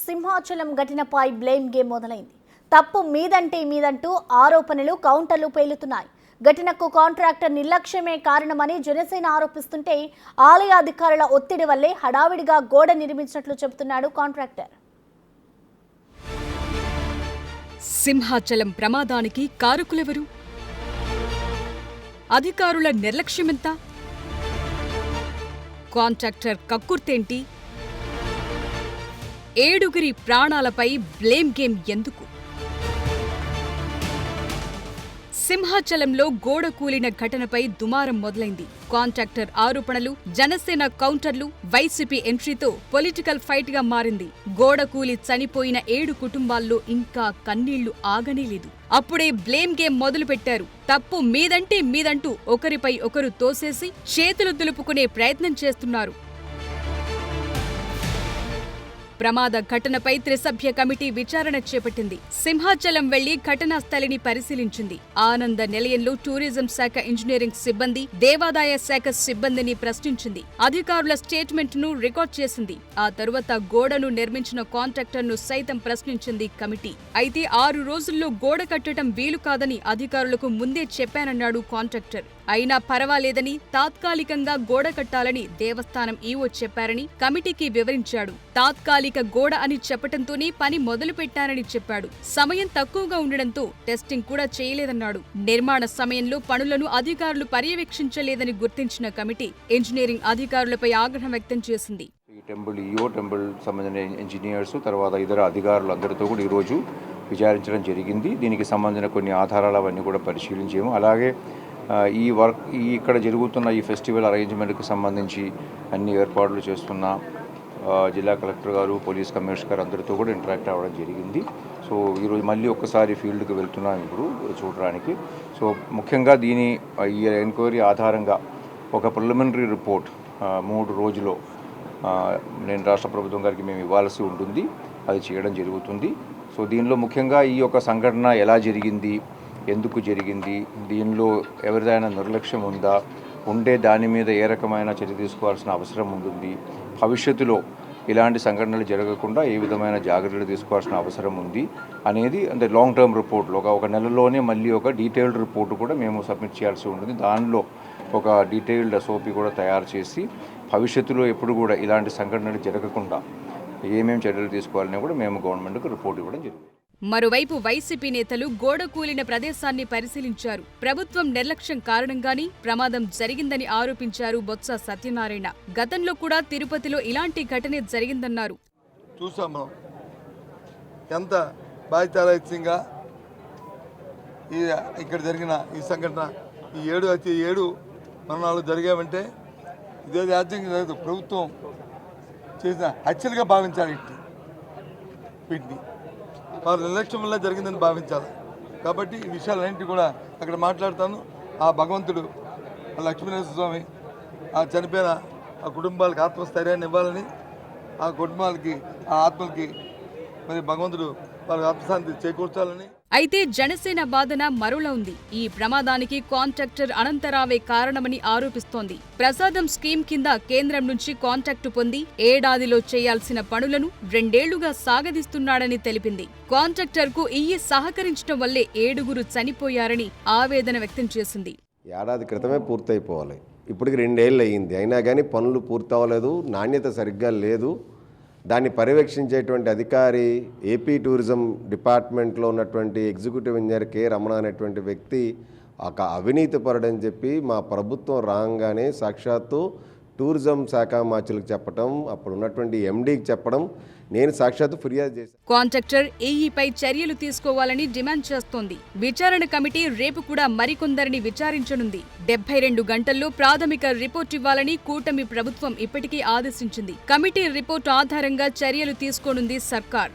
సింహాచలం ఘటనపై blame game మొదలైంది. తప్పు మీదంటే మీదంటూ ఆరోపణలు కౌంటర్లు పేలుతున్నాయి. ఘటనకు కాంట్రాక్టర్ నిర్లక్ష్యమే కారణమని జనసేన ఆరోపిస్తుంటే ఆలయ అధికారుల ఒత్తిడి వల్లే హడావిడిగా గోడ నిర్మించినట్లు చెబుతున్నాడు కాంట్రాక్టర్. సింహాచలం ప్రమాదానికి కారకులెవరు? అధికారుల నిర్లక్ష్యమెంత? కాంట్రాక్టర్ కక్కుర్తేంటి? ఏడుగురి ప్రాణాలపై బ్లేమ్ గేమ్ ఎందుకు? సింహాచలంలో గోడ కూలిన ఘటనపై దుమారం మొదలైంది. కాంట్రాక్టర్ ఆరోపణలు, జనసేన కౌంటర్లు, వైసీపీ ఎంట్రీతో పొలిటికల్ ఫైట్ గా మారింది. గోడ కూలి చనిపోయిన 7 కుటుంబాల్లో ఇంకా కన్నీళ్లు ఆగనేలేదు. అప్పుడే బ్లేమ్ గేమ్ మొదలుపెట్టారు. తప్పు మీదంటే మీదంటూ ఒకరిపై ఒకరు తోసేసి చేతులు దులుపుకునే ప్రయత్నం చేస్తున్నారు. ప్రమాద ఘటనపై త్రిసభ్య కమిటీ విచారణ చేపట్టింది. సింహాచలం వెళ్లి ఘటనా స్థలిని పరిశీలించింది. ఆనంద నిలయంలో టూరిజం శాఖ ఇంజనీరింగ్ సిబ్బంది, దేవాదాయ శాఖ సిబ్బందిని ప్రశ్నించింది. అధికారుల స్టేట్మెంట్ ను రికార్డ్ చేసింది. ఆ తరువాత గోడను నిర్మించిన కాంట్రాక్టర్ ను సైతం ప్రశ్నించింది కమిటీ. అయితే 6 రోజుల్లో గోడ కట్టడం వీలు కాదని అధికారులకు ముందే చెప్పానన్నాడు కాంట్రాక్టర్. అయినా పర్వాలేదని, తాత్కాలికంగా గోడ కట్టాలని దేవస్థానం ఈవో చెప్పారని కమిటీకి వివరించాడు. తాత్కాలిక గోడ అని చెప్పటంతోనే పని మొదలు పెట్టానని చెప్పాడు. సమయం తక్కువగా ఉండడంతో టెస్టింగ్ కూడా చేయలేదన్నాడు. నిర్మాణ సమయంలో పనులను అధికారులు పర్యవేక్షించలేదని గుర్తించిన కమిటీ ఇంజనీరింగ్ అధికారులపై ఆగ్రహం వ్యక్తం చేసింది. టెంపుల్ సంబంధించిన ఇంజనీర్స్, తర్వాత ఇతర అధికారులందరితో కూడా ఈరోజు విచారించడం జరిగింది. దీనికి సంబంధించిన కొన్ని ఆధారాలు అవన్నీ కూడా పరిశీలించాము. అలాగే ఇక్కడ జరుగుతున్న ఈ ఫెస్టివల్ అరేంజ్మెంట్కి సంబంధించి అన్ని ఏర్పాట్లు చేస్తున్న జిల్లా కలెక్టర్ గారు, పోలీస్ కమిషనర్ గారు అందరితో కూడా ఇంటరాక్ట్ అవ్వడం జరిగింది. సో ఈరోజు మళ్ళీ ఒక్కసారి ఫీల్డ్కి వెళ్తున్నాం ఇప్పుడు చూడడానికి. సో ముఖ్యంగా ఈ ఎంక్వైరీ ఆధారంగా ఒక ప్రిలిమినరీ రిపోర్ట్ 3 రోజుల్లో నేను రాష్ట్ర ప్రభుత్వం గారికి మేము ఇవ్వాల్సి ఉంటుంది. అది చేయడం జరుగుతుంది. సో దీనిలో ముఖ్యంగా ఈ యొక్క సంఘటన ఎలా జరిగింది, ఎందుకు జరిగింది, దీనిలో ఎవరిదైనా నిర్లక్ష్యం ఉందా, దాని మీద ఏ రకమైన చర్య తీసుకోవాల్సిన అవసరం ఉంటుంది, భవిష్యత్తులో ఇలాంటి సంఘటనలు జరగకుండా ఏ విధమైన జాగ్రత్తలు తీసుకోవాల్సిన అవసరం ఉంది అనేది అంటే లాంగ్ టర్మ్ రిపోర్ట్లో ఒక నెలలోనే మళ్ళీ ఒక డీటెయిల్డ్ రిపోర్టు కూడా మేము సబ్మిట్ చేయాల్సి ఉంటుంది. దానిలో ఒక డీటెయిల్డ్ SOP కూడా తయారు చేసి భవిష్యత్తులో ఎప్పుడు కూడా ఇలాంటి సంఘటనలు జరగకుండా ఏమేమి చర్యలు తీసుకోవాలని కూడా మేము గవర్నమెంట్కు రిపోర్ట్ ఇవ్వడం జరిగింది. మరోవైపు వైసీపీ నేతలు గోడ కూలిన ప్రదేశాన్ని పరిశీలించారు. ప్రభుత్వం నిర్లక్ష్యం కారణంగానే ప్రమాదం జరిగిందని ఆరోపించారు బొత్స సత్యనారాయణ. గతంలో కూడా తిరుపతిలో ఇలాంటి ఘటనే జరిగిందన్నారు. చూసాం మనం ఎంత బాధ్యతారహితంగా ఇక్కడ జరిగిన ఈ సంఘటన, ఈ 7 మరణాలు జరిగామంటే ఇదే రాజ్యాంగం జరగదు. ప్రభుత్వం చేసిన హత్యలుగా భావించాలి. వీటిని వారి నిర్లక్ష్యం వల్ల జరిగిందని భావించాలి. కాబట్టి ఈ విషయాలన్నింటి కూడా అక్కడ మాట్లాడతాను. ఆ భగవంతుడు లక్ష్మీనరసింహ స్వామి ఆ చనిపోయిన ఆ కుటుంబాలకు ఆత్మస్థైర్యాన్ని ఇవ్వాలని, ఆ కుటుంబాలకి ఆ ఆత్మలకి మరి భగవంతుడు వారికి ఆత్మశాంతి చేకూర్చాలని. అయితే జనసేన వాదన మరోలా ఉంది. ఈ ప్రమాదానికి కాంట్రాక్టర్ అనంతరావే కారణమని ఆరోపిస్తోంది. ప్రసాదం స్కీమ్ కింద కేంద్రం నుంచి కాంట్రాక్టు పొంది ఏడాదిలో చేయాల్సిన పనులను 2 ఏళ్లుగా సాగదీస్తున్నాడని తెలిపింది. కాంట్రాక్టర్కు ఈయే సహకరించడం వల్లే 7గురు చనిపోయారని ఆవేదన వ్యక్తం చేసింది. ఏడాది క్రితమే పూర్తయిపోవాలి, ఇప్పటికి 2 ఏళ్ళు అయ్యింది. అయినా కానీ పనులు పూర్తవలేదు, నాణ్యత సరిగ్గా లేదు. దాన్ని పర్యవేక్షించేటువంటి అధికారి ఏపీ టూరిజం డిపార్ట్మెంట్లో ఉన్నటువంటి ఎగ్జిక్యూటివ్ ఇంజనీర్ కె రమణ అనేటువంటి వ్యక్తి ఒక అవినీతిపరుడని చెప్పి మా ప్రభుత్వం రాగానే సాక్షాత్తు టూరిజం శాఖ మార్చులకు చెప్పడం, అప్పుడు ఉన్నటువంటి ఎండీకి చెప్పడం, నేను సాక్షాత్తు ఫిర్యాదు చేశాను. కాంట్రాక్టర్ ఏఈపై చర్యలు తీసుకోవాలని డిమాండ్ చేస్తోంది. విచారణ కమిటీ రేపు కూడా మరికొందరిని విచారించనుంది. 72 గంటల్లో ప్రాథమిక రిపోర్ట్ ఇవ్వాలని కూటమి ప్రభుత్వం ఇప్పటికే ఆదేశించింది. కమిటీ రిపోర్టు ఆధారంగా చర్యలు తీసుకోనుంది సర్కార్.